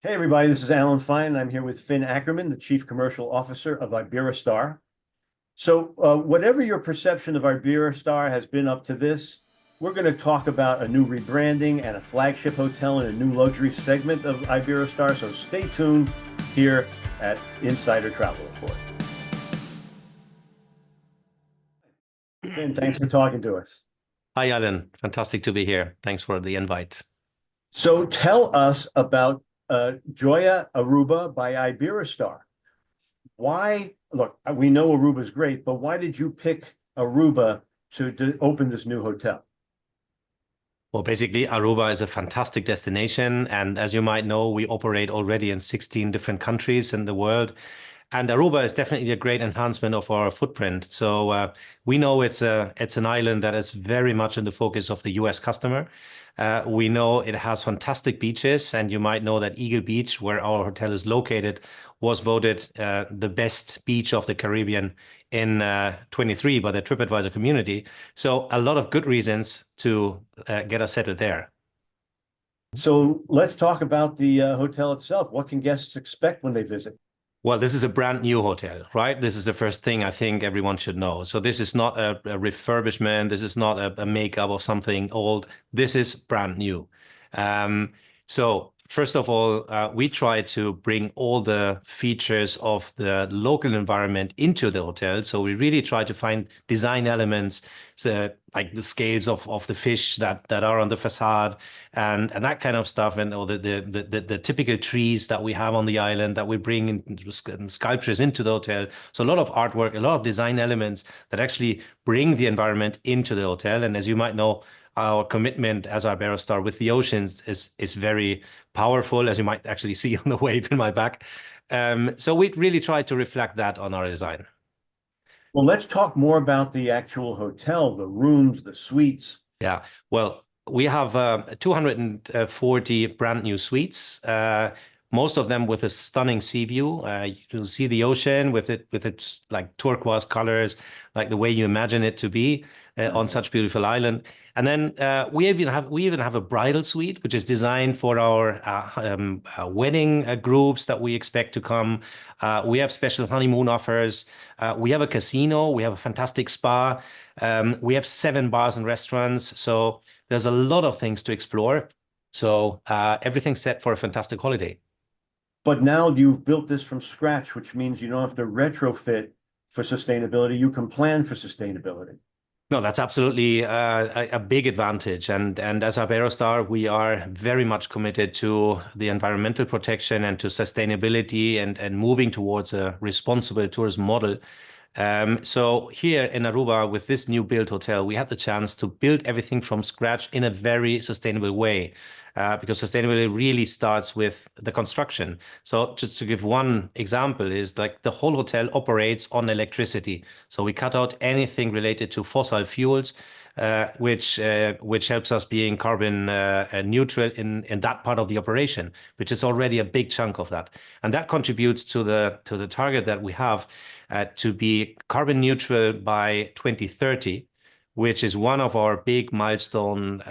Hey, everybody, this is Alan Fine. I'm here with Finn Ackermann, the Chief Commercial Officer of Iberostar. So whatever your perception of Iberostar has been up to this, we're going to talk about a new rebranding and a flagship hotel in a new luxury segment of Iberostar. So stay tuned here at Insider Travel Report. Finn, thanks for talking to us. Hi, Alan. Fantastic to be here. Thanks for the invite. So tell us about JOIA Aruba by Iberostar. Why, look, we know Aruba is great, but why did you pick Aruba to open this new hotel? Well, basically, Aruba is a fantastic destination. And as you might know, we operate already in 16 different countries in the world. And Aruba is definitely a great enhancement of our footprint. So we know it's an island that is very much in the focus of the US customer. We know it has fantastic beaches, and you might know that Eagle Beach, where our hotel is located, was voted the best beach of the Caribbean in 23 by the TripAdvisor community. So a lot of good reasons to get us settled there. So let's talk about the hotel itself. What can guests expect when they visit? Well, this is a brand new hotel, right? This is the first thing I think everyone should know. So this is not a refurbishment. This is not a makeup of something old. This is brand new. So first of all, we try to bring all the features of the local environment into the hotel. So we really try to find design elements, like the scales of the fish that are on the facade and that kind of stuff, and all the typical trees that we have on the island that we bring in sculptures into the hotel. So a lot of artwork, a lot of design elements that actually bring the environment into the hotel. And as you might know, our commitment as Iberostar with the oceans is very powerful, as you might actually see on the wave in my back. So we really try to reflect that on our design. Well, let's talk more about the actual hotel, the rooms, the suites. Yeah, well, we have 240 brand new suites, most of them with a stunning sea view. You'll see the ocean with its like turquoise colors, like the way you imagine it to be on such beautiful island. And then we even have a bridal suite, which is designed for our wedding groups that we expect to come. We have special honeymoon offers. We have a casino. We have a fantastic spa. We have 7 bars and restaurants. So there's a lot of things to explore. So everything's set for a fantastic holiday. But now you've built this from scratch, which means you don't have to retrofit for sustainability. You can plan for sustainability. No, that's absolutely a big advantage. And as Iberostar, we are very much committed to the environmental protection and to sustainability and moving towards a responsible tourism model. So here in Aruba, with this new build hotel, we had the chance to build everything from scratch in a very sustainable way, because sustainability really starts with the construction. So just to give one example is like the whole hotel operates on electricity. So we cut out anything related to fossil fuels, which helps us being carbon neutral in that part of the operation, which is already a big chunk of that. And that contributes to the target that we have to be carbon neutral by 2030, which is one of our big milestone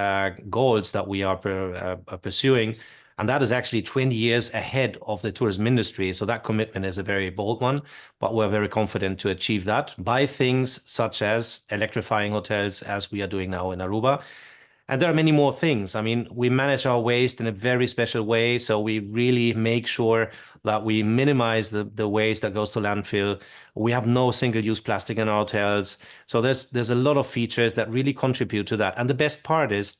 goals that we are pursuing. And that is actually 20 years ahead of the tourism industry. So that commitment is a very bold one, but we're very confident to achieve that by things such as electrifying hotels, as we are doing now in Aruba. And there are many more things. I mean, we manage our waste in a very special way. So we really make sure that we minimize the waste that goes to landfill. We have no single-use plastic in our hotels. So there's a lot of features that really contribute to that. And the best part is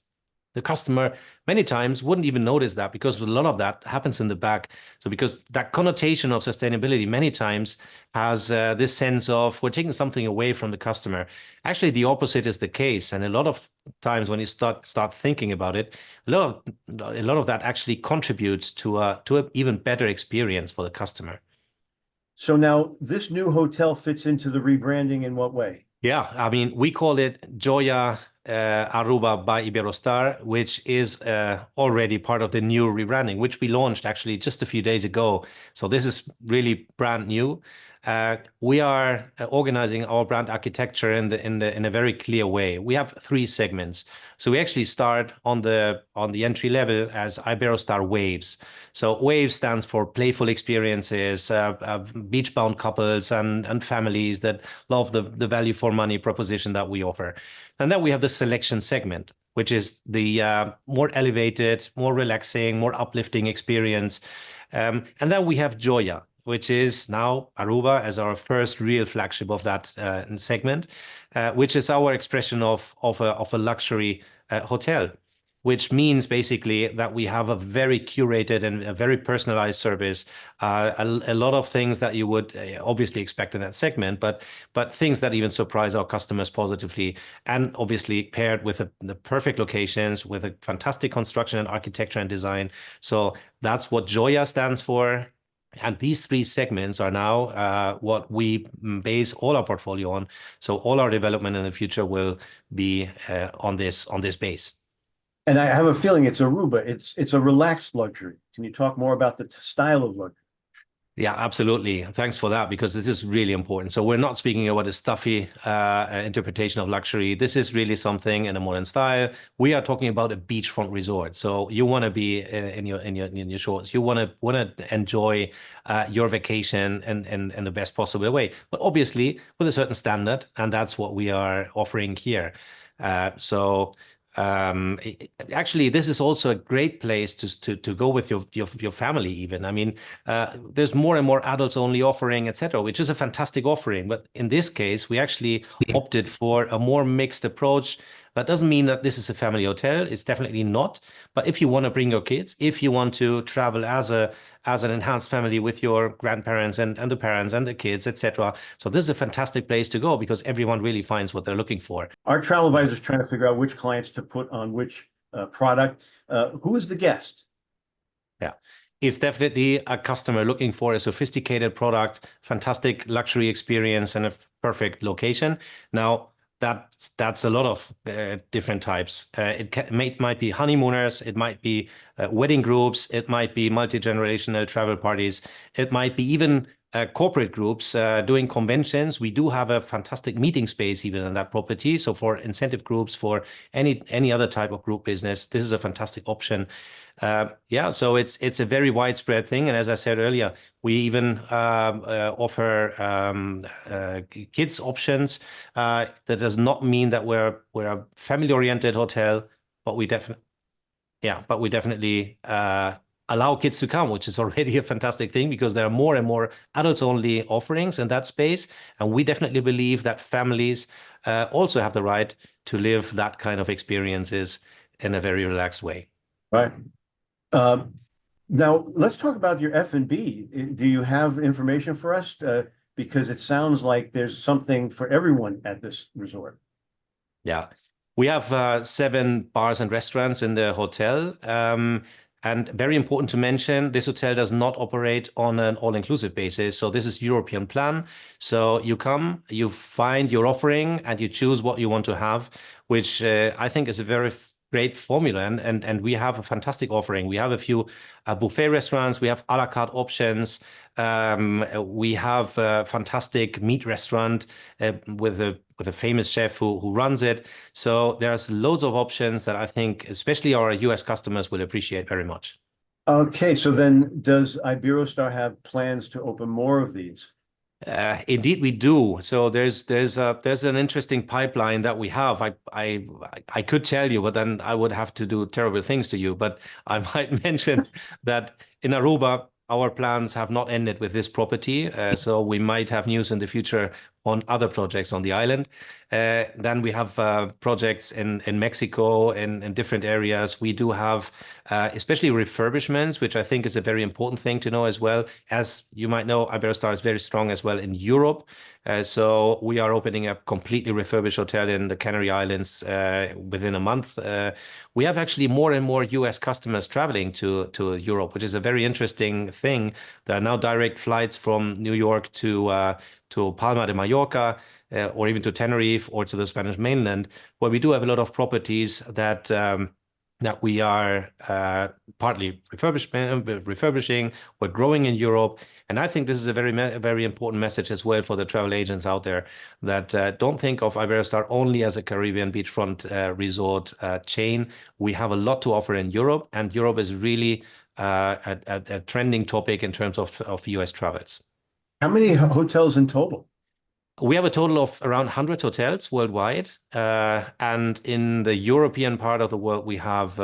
the customer many times wouldn't even notice that, because a lot of that happens in the back. So because that connotation of sustainability many times has this sense of we're taking something away from the customer. Actually, the opposite is the case. And a lot of times when you start thinking about it, a lot of that actually contributes to an even better experience for the customer. So now this new hotel fits into the rebranding in what way? Yeah, I mean, we call it JOIA Aruba by Iberostar, which is already part of the new rebranding, which we launched actually just a few days ago. So this is really brand new. we are organizing our brand architecture in a very clear way. We have three segments. So we actually start on the entry level as Iberostar Waves. So Waves stands for playful experiences, beach-bound couples and families that love the value for money proposition that we offer. And then we have the Selection segment, which is the more elevated, more relaxing, more uplifting experience. And then we have JOIA, which is now Aruba as our first real flagship of that segment, which is our expression of a luxury hotel, which means basically that we have a very curated and a very personalized service, a lot of things that you would obviously expect in that segment, but things that even surprise our customers positively, and obviously paired with the perfect locations, with a fantastic construction and architecture and design. So that's what JOIA stands for. And these three segments are now what we base all our portfolio on. So all our development in the future will be on this base. And I have a feeling it's Aruba. It's a relaxed luxury. Can you talk more about the style of luxury? Yeah, absolutely. Thanks for that, because this is really important. So we're not speaking about a stuffy interpretation of luxury. This is really something in a modern style. We are talking about a beachfront resort. So you want to be in your shorts. You want to enjoy your vacation in the best possible way, but obviously with a certain standard, and that's what we are offering here. Actually, this is also a great place to go with your family even. I mean, there's more and more adults only offering, etc., which is a fantastic offering. But in this case, we actually opted for a more mixed approach. That doesn't mean that this is a family hotel. It's definitely not. But if you want to bring your kids, if you want to travel as an enhanced family with your grandparents and the parents and the kids, etc. So this is a fantastic place to go, because everyone really finds what they're looking for. Our travel advisors trying to figure out which clients to put on which product. Who is the guest? Yeah, it's definitely a customer looking for a sophisticated product, fantastic luxury experience, and a perfect location. Now, that's a lot of different types. It might be honeymooners, it might be wedding groups, it might be multi-generational travel parties, it might be even corporate groups doing conventions. We do have a fantastic meeting space even in that property. So for incentive groups, for any other type of group business, this is a fantastic option. Yeah, so it's a very widespread thing. And as I said earlier, we even offer kids options. That does not mean that we're a family-oriented hotel, but we definitely allow kids to come, which is already a fantastic thing, because there are more and more adults-only offerings in that space. And we definitely believe that families also have the right to live that kind of experiences in a very relaxed way. Right. Now, let's talk about your F&B. Do you have information for us? Because it sounds like there's something for everyone at this resort. Yeah, we have 7 bars and restaurants in the hotel. And very important to mention, this hotel does not operate on an all-inclusive basis. So this is European plan. So you come, you find your offering, and you choose what you want to have, which I think is a very great formula. And we have a fantastic offering. We have a few buffet restaurants. We have a la carte options. We have a fantastic meat restaurant with a famous chef who runs it. So there's loads of options that I think especially our US customers will appreciate very much. Okay, so then does Iberostar have plans to open more of these? Indeed, we do. So there's an interesting pipeline that we have. I could tell you, but then I would have to do terrible things to you. But I might mention that in Aruba, our plans have not ended with this property. So we might have news in the future on other projects on the island. Then we have projects in Mexico and in different areas. We do have especially refurbishments, which I think is a very important thing to know as well. As you might know, Iberostar is very strong as well in Europe. So we are opening a completely refurbished hotel in the Canary Islands within a month. We have actually more and more US customers traveling to Europe, which is a very interesting thing. There are now direct flights from New York to Palma de Mallorca, or even to Tenerife or to the Spanish mainland, where we do have a lot of properties that that we are partly refurbishing. We're growing in Europe. And I think this is a very important message as well for the travel agents out there that don't think of Iberostar only as a Caribbean beachfront resort chain. We have a lot to offer in Europe, and Europe is really a trending topic in terms of US travels. How many hotels in total? We have a total of around 100 hotels worldwide. And in the European part of the world, we have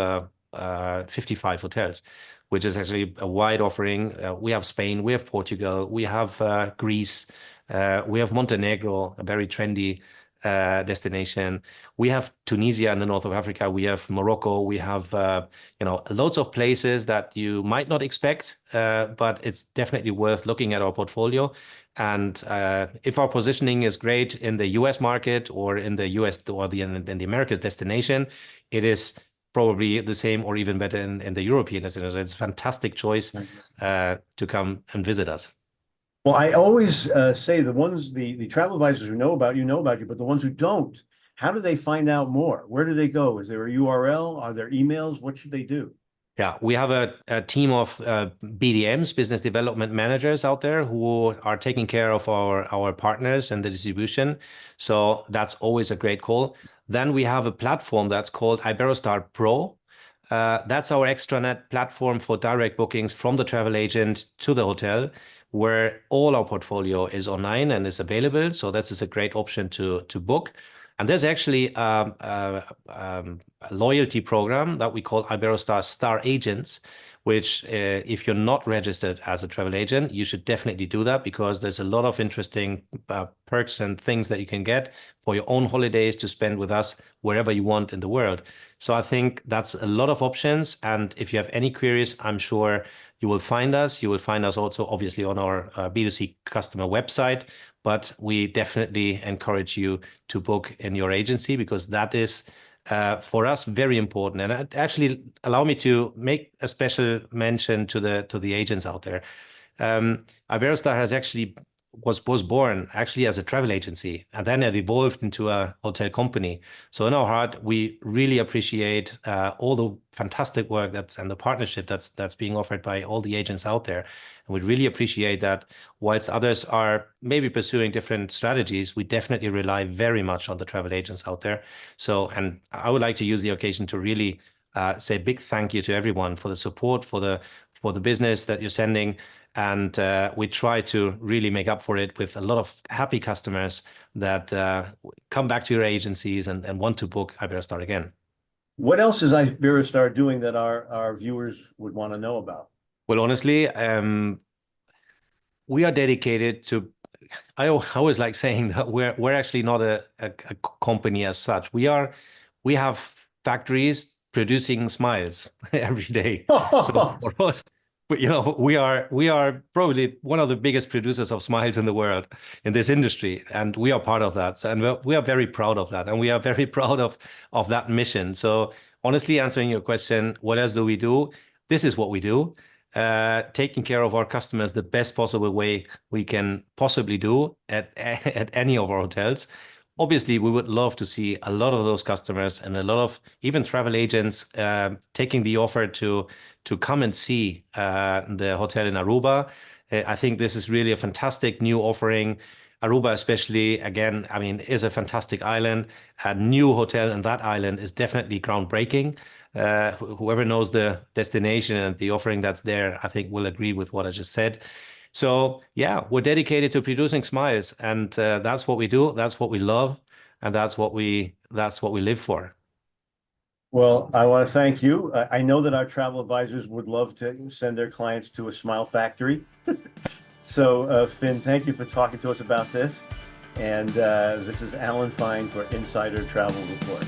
55 hotels, which is actually a wide offering. We have Spain, we have Portugal, we have Greece, we have Montenegro, a very trendy destination. We have Tunisia in the north of Africa. We have Morocco. We have, loads of places that you might not expect, but it's definitely worth looking at our portfolio. And if our positioning is great in the US market or in the US or in the Americas destination, it is probably the same or even better in the European destination. It's a fantastic choice to come and visit us. Well, I always say the travel advisors who know about you, but the ones who don't, how do they find out more? Where do they go? Is there a URL? Are there emails? What should they do? Yeah, we have a team of BDMs, business development managers out there who are taking care of our partners and the distribution. So that's always a great call. Then we have a platform that's called Iberostar Pro. That's our extranet platform for direct bookings from the travel agent to the hotel, where all our portfolio is online and is available. So this is a great option to book. And there's actually a loyalty program that we call Iberostar Star Agents, which if you're not registered as a travel agent, you should definitely do that, because there's a lot of interesting perks and things that you can get for your own holidays to spend with us wherever you want in the world. So I think that's a lot of options. And if you have any queries, I'm sure you will find us. You will find us also, obviously, on our B2C customer website. But we definitely encourage you to book in your agency, because that is, for us, very important. And actually, allow me to make a special mention to the agents out there. Iberostar has actually was born actually as a travel agency, and then it evolved into a hotel company. So in our heart, we really appreciate all the fantastic work and the partnership that's being offered by all the agents out there. And we really appreciate that whilst others are maybe pursuing different strategies, we definitely rely very much on the travel agents out there. So, and I would like to use the occasion to really say a big thank you to everyone for the support, for the business that you're sending. And we try to really make up for it with a lot of happy customers that come back to your agencies and want to book Iberostar again. What else is Iberostar doing that our viewers would want to know about? Well, honestly, we are dedicated to, I always like saying that we're actually not a company as such. We have factories producing smiles every day. So for us, we are probably one of the biggest producers of smiles in the world in this industry, and we are part of that. So, and we are very proud of that, and we are very proud of that mission. So honestly, answering your question, what else do we do? This is what we do. Taking care of our customers the best possible way we can possibly do at any of our hotels. Obviously, we would love to see a lot of those customers and a lot of even travel agents taking the offer to come and see the hotel in Aruba. I think this is really a fantastic new offering. Aruba especially, again, I mean, is a fantastic island. A new hotel in that island is definitely groundbreaking. Whoever knows the destination and the offering that's there, I think will agree with what I just said. So yeah, we're dedicated to producing smiles, and that's what we do. That's what we love, and that's what we live for. Well, I want to thank you. I know that our travel advisors would love to send their clients to a smile factory. So, Finn, thank you for talking to us about this. And this is Alan Fine for Insider Travel Report.